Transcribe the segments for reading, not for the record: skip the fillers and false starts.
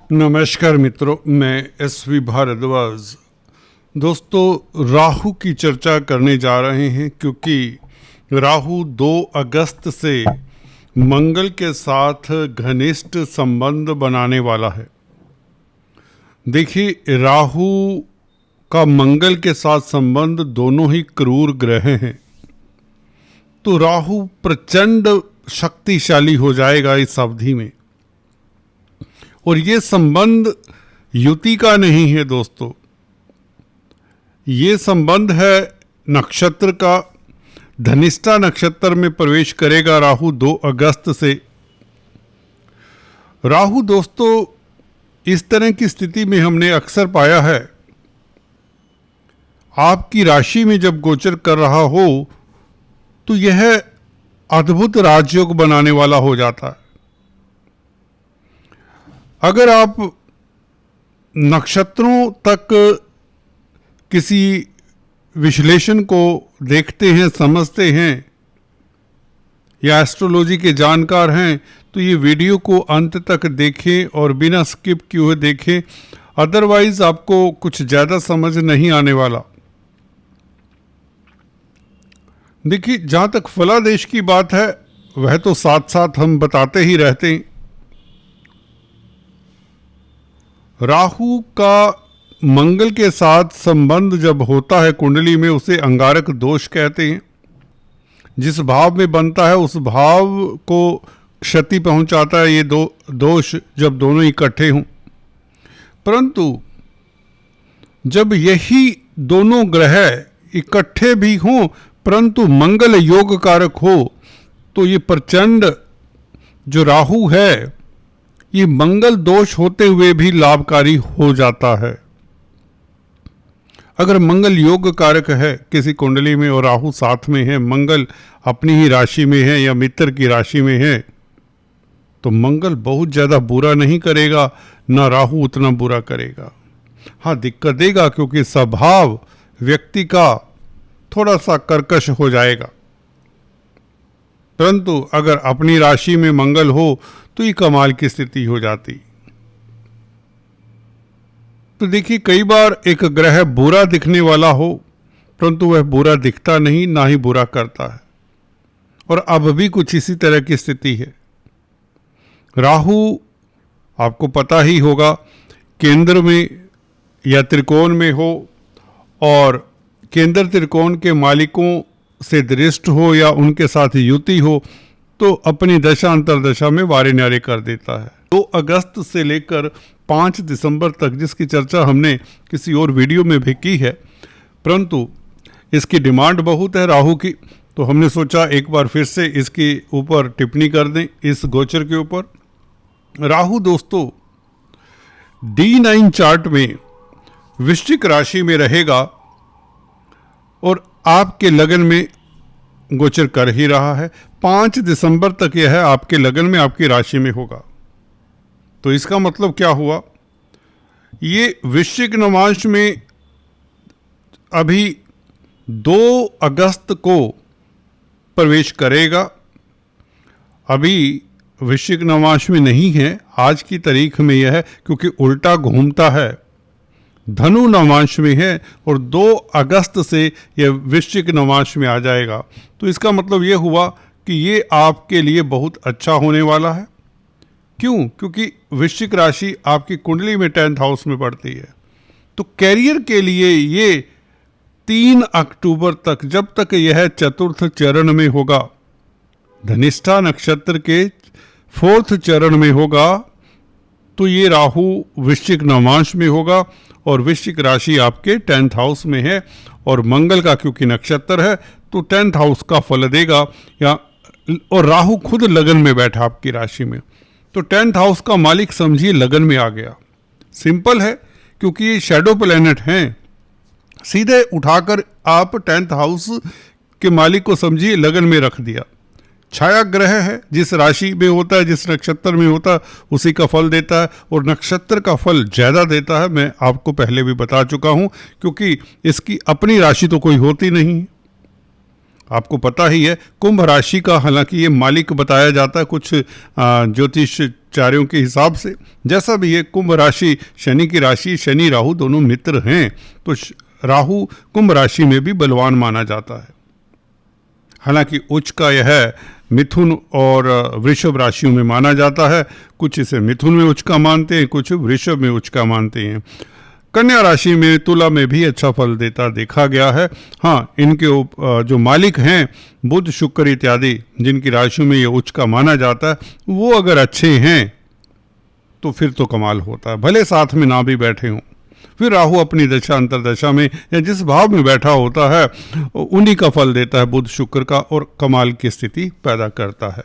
नमस्कार मित्रों, मैं एसवी भारद्वाज। दोस्तों, राहु की चर्चा करने जा रहे हैं क्योंकि राहु 2 अगस्त से मंगल के साथ घनिष्ठ संबंध बनाने वाला है। देखिए, राहु का मंगल के साथ संबंध दोनों ही क्रूर ग्रह हैं, तो राहु प्रचंड शक्तिशाली हो जाएगा इस अवधि में। और ये संबंध युति का नहीं है दोस्तों, ये संबंध है नक्षत्र का। धनिष्ठा नक्षत्र में प्रवेश करेगा राहु 2 अगस्त से। राहु दोस्तों, इस तरह की स्थिति में हमने अक्सर पाया है, आपकी राशि में जब गोचर कर रहा हो तो यह अद्भुत राजयोग बनाने वाला हो जाता है। अगर आप नक्षत्रों तक किसी विश्लेषण को देखते हैं, समझते हैं या एस्ट्रोलॉजी के जानकार हैं, तो ये वीडियो को अंत तक देखें और बिना स्किप किए हुए देखें, अदरवाइज आपको कुछ ज़्यादा समझ नहीं आने वाला। देखिए, जहाँ तक फलादेश की बात है वह तो साथ साथ हम बताते ही रहते हैं। राहु का मंगल के साथ संबंध जब होता है कुंडली में, उसे अंगारक दोष कहते हैं। जिस भाव में बनता है उस भाव को क्षति पहुंचाता है ये दोष, जब दोनों इकट्ठे हों। परंतु जब यही दोनों ग्रह इकट्ठे भी हों परंतु मंगल योग कारक हो, तो ये प्रचंड जो राहु है ये मंगल दोष होते हुए भी लाभकारी हो जाता है। अगर मंगल योग कारक है किसी कुंडली में और राहु साथ में है, मंगल अपनी ही राशि में है या मित्र की राशि में है, तो मंगल बहुत ज़्यादा बुरा नहीं करेगा, ना राहु उतना बुरा करेगा। हाँ, दिक्कत देगा क्योंकि स्वभाव व्यक्ति का थोड़ा सा कर्कश हो जाएगा। परंतु अगर अपनी राशि में मंगल हो तो ये कमाल की स्थिति हो जाती। तो देखिए, कई बार एक ग्रह बुरा दिखने वाला हो परंतु वह बुरा दिखता नहीं, ना ही बुरा करता है। और अब भी कुछ इसी तरह की स्थिति है। राहु आपको पता ही होगा, केंद्र में या त्रिकोण में हो और केंद्र त्रिकोण के मालिकों से दृष्ट हो या उनके साथ युति हो तो अपनी दशा अंतरदशा में वारे न्यारे कर देता है। 2 अगस्त से लेकर 5 दिसंबर तक, जिसकी चर्चा हमने किसी और वीडियो में भी की है, परंतु इसकी डिमांड बहुत है राहु की, तो हमने सोचा एक बार फिर से इसके ऊपर टिप्पणी कर दें इस गोचर के ऊपर। राहु दोस्तों D9 चार्ट में वृश्चिक राशि में रहेगा और आपके लगन में गोचर कर ही रहा है। 5 दिसंबर तक यह है आपके लगन में, आपकी राशि में होगा। तो इसका मतलब क्या हुआ, ये वृश्चिक नवांश में अभी 2 अगस्त को प्रवेश करेगा। अभी वृश्चिक नवांश में नहीं है, आज की तारीख में यह है, क्योंकि उल्टा घूमता है, धनु नवांश में है और 2 अगस्त से यह वृश्चिक नवांश में आ जाएगा। तो इसका मतलब यह हुआ कि ये आपके लिए बहुत अच्छा होने वाला है। क्यों? क्योंकि वृश्चिक राशि आपकी कुंडली में 10th हाउस में पड़ती है। तो कैरियर के लिए ये 3 अक्टूबर तक, जब तक यह चतुर्थ चरण में होगा, धनिष्ठा नक्षत्र के 4th चरण में होगा, तो ये राहु वृश्चिक नवांश में होगा और वृश्चिक राशि आपके 10th हाउस में है और मंगल का क्योंकि नक्षत्र है तो 10th हाउस का फल देगा। या और राहु खुद लगन में बैठा आपकी राशि में, तो 10th हाउस का मालिक समझिए लगन में आ गया। सिंपल है, क्योंकि ये शैडो प्लैनेट हैं, सीधे उठाकर आप 10th हाउस के मालिक को समझिए लगन में रख दिया। छाया ग्रह है, जिस राशि में होता है, जिस नक्षत्र में होता है, उसी का फल देता है और नक्षत्र का फल ज़्यादा देता है। मैं आपको पहले भी बता चुका हूँ, क्योंकि इसकी अपनी राशि तो कोई होती नहीं है। आपको पता ही है कुंभ राशि का हालांकि ये मालिक बताया जाता है कुछ ज्योतिषाचार्यों के हिसाब से। जैसा भी है कुंभ राशि शनि की राशि, शनि राहु दोनों मित्र हैं, तो राहु कुंभ राशि में भी बलवान माना जाता है। हालांकि उच्च का यह मिथुन और वृषभ राशियों में माना जाता है। कुछ इसे मिथुन में उच्च का मानते हैं, कुछ वृषभ में उच्च का मानते हैं। कन्या राशि में, तुला में भी अच्छा फल देता देखा गया है। हाँ, इनके जो मालिक हैं बुध शुक्र इत्यादि, जिनकी राशियों में ये उच्च का माना जाता है, वो अगर अच्छे हैं तो फिर तो कमाल होता है, भले साथ में ना भी बैठे हों। फिर राहु अपनी दशा अंतरदशा में या जिस भाव में बैठा होता है उन्हीं का फल देता है बुध शुक्र का, और कमाल की स्थिति पैदा करता है।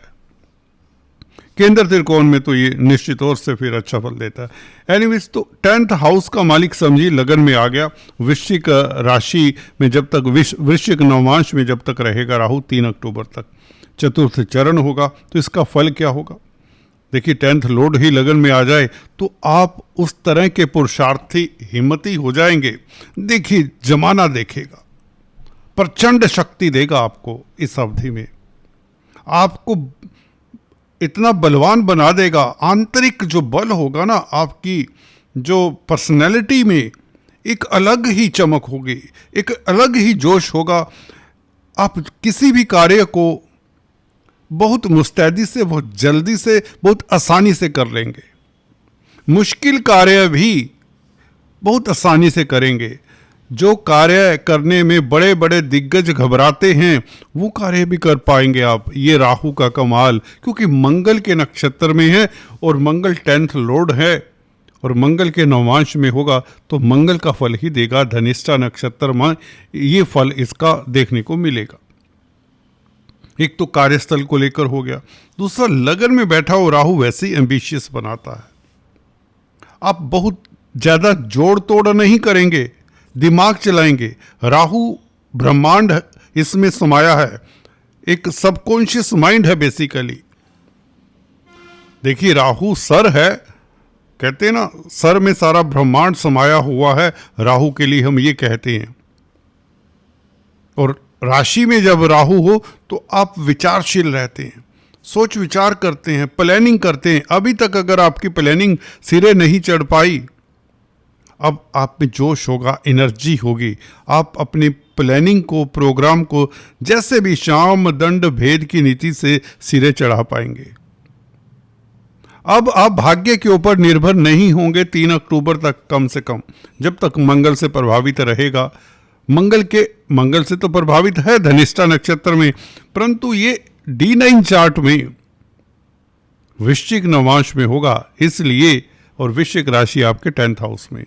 केंद्र त्रिकोण में तो ये निश्चित तौर से फिर अच्छा फल देता है। एनीवेज, तो 10th हाउस का मालिक समझिए लगन में आ गया। वृश्चिक राशि में जब तक, वृश्चिक नवमांश में जब तक रहेगा राहु 3 अक्टूबर तक, चतुर्थ चरण होगा, तो इसका फल क्या होगा? देखिए 10th लॉर्ड ही लगन में आ जाए तो आप उस तरह के पुरुषार्थी हिम्मती हो जाएंगे। देखिए जमाना देखेगा, प्रचंड शक्ति देगा आपको इस अवधि में, आपको इतना बलवान बना देगा। आंतरिक जो बल होगा ना, आपकी जो पर्सनैलिटी में एक अलग ही चमक होगी, एक अलग ही जोश होगा। आप किसी भी कार्य को बहुत मुस्तैदी से, बहुत जल्दी से, बहुत आसानी से कर लेंगे। मुश्किल कार्य भी बहुत आसानी से करेंगे। जो कार्य करने में बड़े बड़े दिग्गज घबराते हैं वो कार्य भी कर पाएंगे आप। ये राहु का कमाल, क्योंकि मंगल के नक्षत्र में है और मंगल 10th लॉर्ड है और मंगल के नवमांश में होगा, तो मंगल का फल ही देगा। धनिष्ठा नक्षत्र में ये फल इसका देखने को मिलेगा। एक तो कार्यस्थल को लेकर हो गया, दूसरा लगन में बैठा हो राहु वैसे ही एम्बिशियस बनाता है। आप बहुत ज्यादा जोड़ तोड़ नहीं करेंगे, दिमाग चलाएंगे। राहु ब्रह्मांड इसमें समाया है, एक सबकॉन्शियस माइंड है बेसिकली। देखिए राहु सर है, कहते हैं ना सर में सारा ब्रह्मांड समाया हुआ है, राहु के लिए हम ये कहते हैं। और राशि में जब राहु हो तो आप विचारशील रहते हैं, सोच विचार करते हैं, प्लानिंग करते हैं। अभी तक अगर आपकी प्लानिंग सिरे नहीं चढ़ पाई, अब आप में जोश होगा, एनर्जी होगी। आप अपनी प्लानिंग को, प्रोग्राम को जैसे भी शाम दंड भेद की नीति से सिरे चढ़ा पाएंगे। अब आप भाग्य के ऊपर निर्भर नहीं होंगे 3 अक्टूबर तक, कम से कम जब तक मंगल से प्रभावित रहेगा। मंगल से तो प्रभावित है धनिष्ठा नक्षत्र में, परंतु ये D9 चार्ट में वृश्चिक नवमांश में होगा इसलिए, और वृश्चिक राशि आपके 10th हाउस में।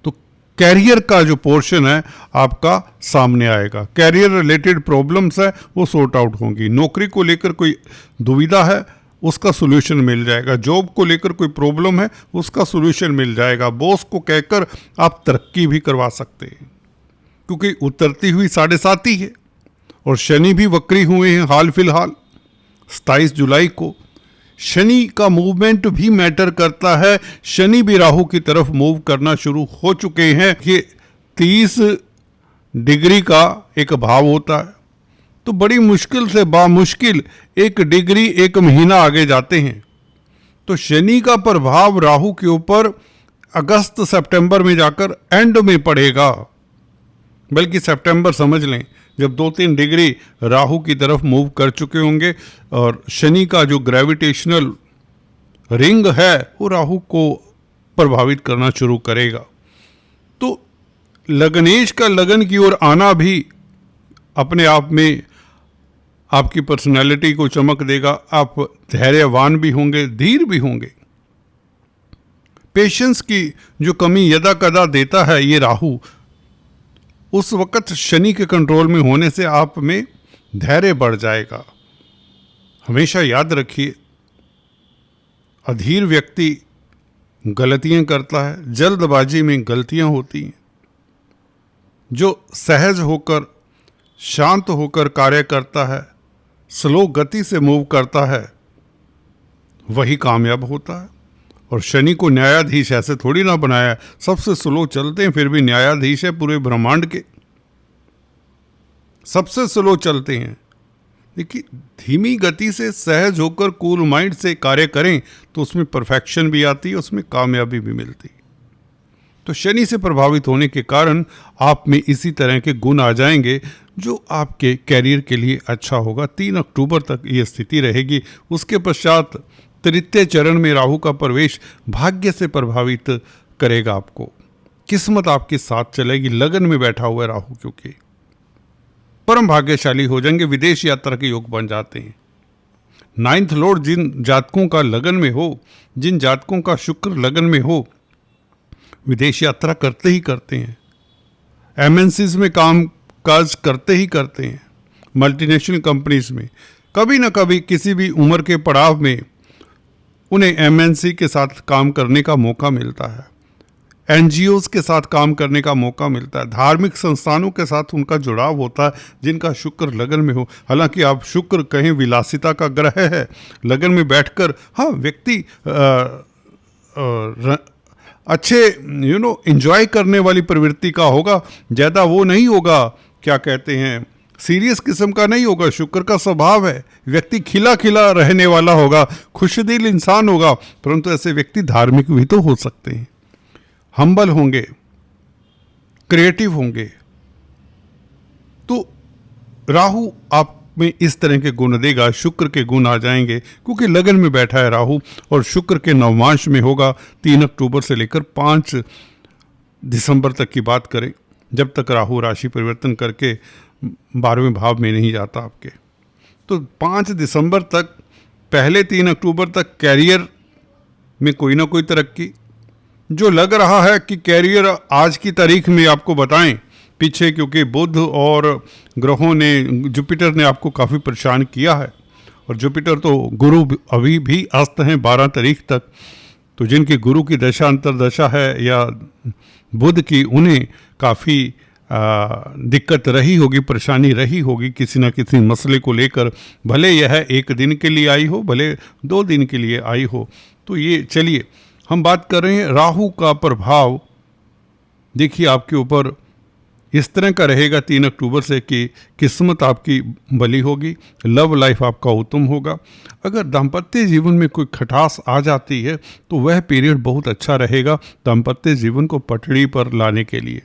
तो कैरियर का जो पोर्शन है आपका सामने आएगा। कैरियर रिलेटेड प्रॉब्लम्स है वो सॉर्ट आउट होंगी। नौकरी को लेकर कोई दुविधा है उसका सॉल्यूशन मिल जाएगा। जॉब को लेकर कोई प्रॉब्लम है उसका सॉल्यूशन मिल जाएगा। बॉस को कहकर आप तरक्की भी करवा सकते हैं, क्योंकि उतरती हुई 7.5 है और शनि भी वक्री हुए हैं हाल फिलहाल 27 जुलाई को। शनि का मूवमेंट भी मैटर करता है। शनि भी राहु की तरफ मूव करना शुरू हो चुके हैं। ये 30 डिग्री का एक भाव होता है, तो बड़ी मुश्किल से बामुश्किल 1 डिग्री 1 महीना आगे जाते हैं। तो शनि का प्रभाव राहु के ऊपर अगस्त सितंबर में जाकर एंड में पड़ेगा, बल्कि सितंबर समझ लें, जब 2-3 डिग्री राहु की तरफ मूव कर चुके होंगे और शनि का जो ग्रेविटेशनल रिंग है वो राहु को प्रभावित करना शुरू करेगा। तो लगनेश का लगन की ओर आना भी अपने आप में आपकी पर्सनालिटी को चमक देगा। आप धैर्यवान भी होंगे, धीर भी होंगे। पेशेंस की जो कमी यदा कदा देता है ये राहु, उस वक्त शनि के कंट्रोल में होने से आप में धैर्य बढ़ जाएगा। हमेशा याद रखिए, अधीर व्यक्ति गलतियां करता है, जल्दबाजी में गलतियां होती हैं। जो सहज होकर, शांत होकर कार्य करता है, स्लो गति से मूव करता है, वही कामयाब होता है। और शनि को न्यायाधीश ऐसे थोड़ी ना बनाया, सबसे स्लो चलते हैं फिर भी न्यायाधीश है पूरे ब्रह्मांड के। सबसे स्लो चलते हैं। देखिए, धीमी गति से सहज होकर कूल माइंड से कार्य करें तो उसमें परफेक्शन भी आती है, उसमें कामयाबी भी मिलती है। तो शनि से प्रभावित होने के कारण आप में इसी तरह के गुण आ जाएंगे जो आपके कैरियर के लिए अच्छा होगा। 3 अक्टूबर तक ये स्थिति रहेगी। उसके पश्चात तृतीय चरण में राहु का प्रवेश भाग्य से प्रभावित करेगा आपको। किस्मत आपके साथ चलेगी। लगन में बैठा हुआ है राहु, क्योंकि परम भाग्यशाली हो जाएंगे। विदेश यात्रा के योग बन जाते हैं। 9th लॉर्ड जिन जातकों का लगन में हो, जिन जातकों का शुक्र लगन में हो, विदेश यात्रा करते ही करते हैं। एमएनसीज में काम काज करते ही करते हैं। मल्टीनेशनल कंपनीज में कभी ना कभी किसी भी उम्र के पड़ाव में उन्हें एमएनसी के साथ काम करने का मौका मिलता है। एनजीओज के साथ काम करने का मौका मिलता है। धार्मिक संस्थानों के साथ उनका जुड़ाव होता है जिनका शुक्र लगन में हो। हालांकि आप शुक्र कहीं विलासिता का ग्रह है, लगन में बैठकर हाँ व्यक्ति अच्छे एंजॉय करने वाली प्रवृत्ति का होगा, ज़्यादा वो नहीं होगा, क्या कहते हैं, सीरियस किस्म का नहीं होगा। शुक्र का स्वभाव है, व्यक्ति खिला खिला रहने वाला होगा, खुशदिल इंसान होगा। परंतु ऐसे व्यक्ति धार्मिक भी तो हो सकते हैं, हम्बल होंगे, क्रिएटिव होंगे। तो राहु आप में इस तरह के गुण देगा, शुक्र के गुण आ जाएंगे क्योंकि लगन में बैठा है राहु और शुक्र के नवमांश में होगा 3 अक्टूबर से लेकर 5 दिसंबर तक की बात करें, जब तक राहु राशि परिवर्तन करके 12वें भाव में नहीं जाता आपके। तो 5 दिसंबर तक, पहले 3 अक्टूबर तक कैरियर में कोई ना कोई तरक्की। जो लग रहा है कि कैरियर आज की तारीख में आपको बताएं पीछे, क्योंकि बुध और ग्रहों ने, जुपिटर ने आपको काफ़ी परेशान किया है और जुपिटर तो गुरु अभी भी अस्त हैं 12 तारीख तक। तो जिनकी गुरु की दशा अंतरदशा है या बुध की, उन्हें काफ़ी दिक्कत रही होगी, परेशानी रही होगी किसी न किसी मसले को लेकर, भले यह 1 दिन के लिए आई हो, भले 2 दिन के लिए आई हो। तो ये चलिए हम बात कर रहे हैं राहु का प्रभाव। देखिए आपके ऊपर इस तरह का रहेगा 3 अक्टूबर से कि किस्मत आपकी भली होगी, लव लाइफ आपका उत्तम होगा। अगर दाम्पत्य जीवन में कोई खटास आ जाती है तो वह पीरियड बहुत अच्छा रहेगा दाम्पत्य जीवन को पटड़ी पर लाने के लिए।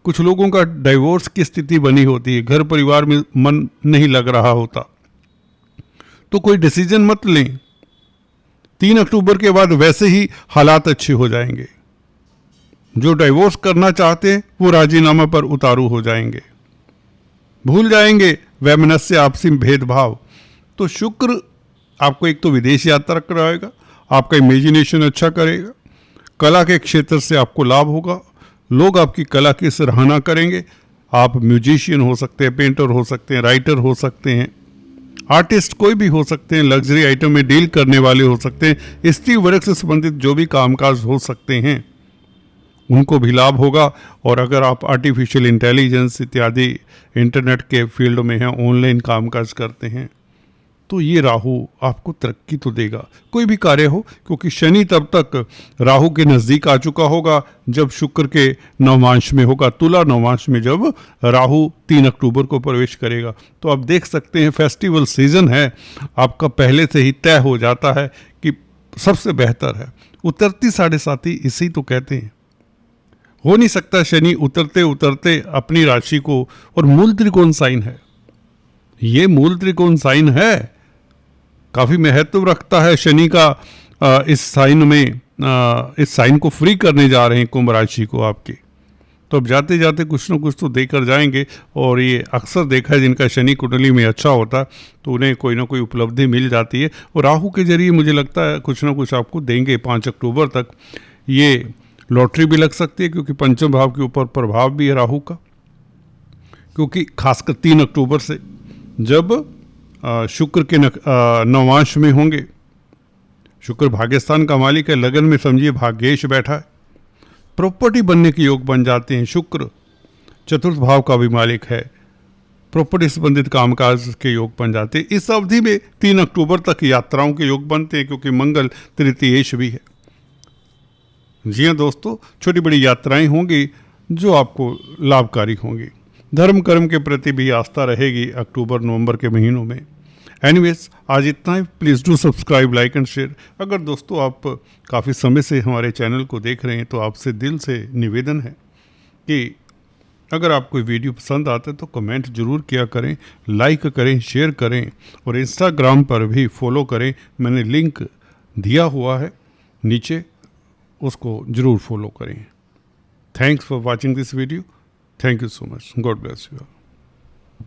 कुछ लोगों का डाइवोर्स की स्थिति बनी होती है, घर परिवार में मन नहीं लग रहा होता, तो कोई डिसीजन मत लें। 3 अक्टूबर के बाद वैसे ही हालात अच्छे हो जाएंगे। जो डाइवोर्स करना चाहते हैं वो राजीनामा पर उतारू हो जाएंगे, भूल जाएंगे वैमनस्य, आपसी भेदभाव। तो शुक्र आपको एक तो विदेश यात्रा कराएगा, आपका इमेजिनेशन अच्छा करेगा, कला के क्षेत्र से आपको लाभ होगा, लोग आपकी कला की सराहना करेंगे। आप म्यूजिशियन हो सकते हैं, पेंटर हो सकते हैं, राइटर हो सकते हैं, आर्टिस्ट कोई भी हो सकते हैं, लग्जरी आइटम में डील करने वाले हो सकते हैं, स्त्री वर्ग से संबंधित जो भी कामकाज हो सकते हैं उनको भी लाभ होगा। और अगर आप आर्टिफिशियल इंटेलिजेंस इत्यादि इंटरनेट के फील्ड में हैं, ऑनलाइन कामकाज करते हैं, तो ये राहु आपको तरक्की तो देगा, कोई भी कार्य हो, क्योंकि शनि तब तक राहु के नज़दीक आ चुका होगा जब शुक्र के नवमांश में होगा। तुला नवमांश में जब राहु 3 अक्टूबर को प्रवेश करेगा, तो आप देख सकते हैं फेस्टिवल सीजन है आपका पहले से ही तय हो जाता है कि सबसे बेहतर है। उतरती 7.5 इसी तो कहते हैं। हो नहीं सकता शनि उतरते उतरते अपनी राशि को, और मूल त्रिकोण साइन है, ये मूल त्रिकोण साइन है, काफ़ी महत्व रखता है शनि का। इस साइन में इस साइन को फ्री करने जा रहे हैं कुंभ राशि को आपकी। तो अब जाते जाते कुछ ना कुछ तो देकर जाएंगे। और ये अक्सर देखा है जिनका शनि कुंडली में अच्छा होता है तो उन्हें कोई ना कोई उपलब्धि मिल जाती है, और राहु के जरिए मुझे लगता है कुछ ना कुछ आपको देंगे 5 अक्टूबर तक। ये लॉटरी भी लग सकती है क्योंकि पंचम भाव के ऊपर प्रभाव भी है राहु का, क्योंकि खासकर 3 अक्टूबर से जब शुक्र के नवमांश में होंगे। शुक्र भाग्यस्थान का मालिक है, लगन में समझिए भाग्येश बैठा है, प्रॉपर्टी बनने के योग बन जाते हैं। शुक्र चतुर्थ भाव का भी मालिक है, प्रॉपर्टी संबंधित कामकाज के योग बन जाते हैं। इस अवधि में 3 अक्टूबर तक यात्राओं के योग बनते हैं क्योंकि मंगल तृतीयेश भी है। जी हाँ दोस्तों, छोटी बड़ी यात्राएं होंगी जो आपको लाभकारी होंगी। धर्म कर्म के प्रति भी आस्था रहेगी अक्टूबर नवंबर के महीनों में। एनीवेज, आज इतना ही। Please do subscribe, like and share. अगर दोस्तों आप काफ़ी समय से हमारे चैनल को देख रहे हैं तो आपसे दिल से निवेदन है कि अगर आपको वीडियो पसंद आता है तो कमेंट ज़रूर किया करें, लाइक करें, शेयर करें और इंस्टाग्राम पर भी फॉलो करें। मैंने लिंक दिया हुआ है नीचे, उसको ज़रूर फॉलो करें। Thanks for watching this video. Thank you so much. God bless you.